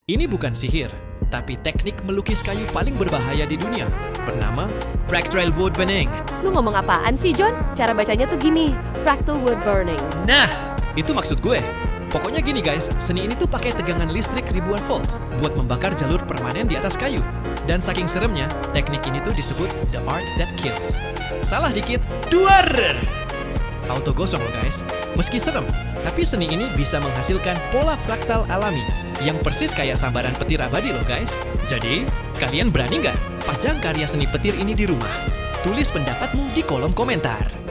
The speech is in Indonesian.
Ini bukan sihir, tapi teknik melukis kayu paling berbahaya di dunia, bernama fractal wood burning. Lu ngomong apaan sih, John? Cara bacanya tuh gini, fractal wood burning. Nah, itu maksud gue. Pokoknya gini guys, seni ini tuh pakai tegangan listrik ribuan volt buat membakar jalur permanen di atas kayu. Dan saking seremnya, teknik ini tuh disebut the art that kills. Salah dikit, duar! Auto gosong loh guys. Meski serem, tapi seni ini bisa menghasilkan pola fraktal alami yang persis kayak sambaran petir abadi loh guys. Jadi, kalian berani nggak pajang karya seni petir ini di rumah? Tulis pendapatmu di kolom komentar.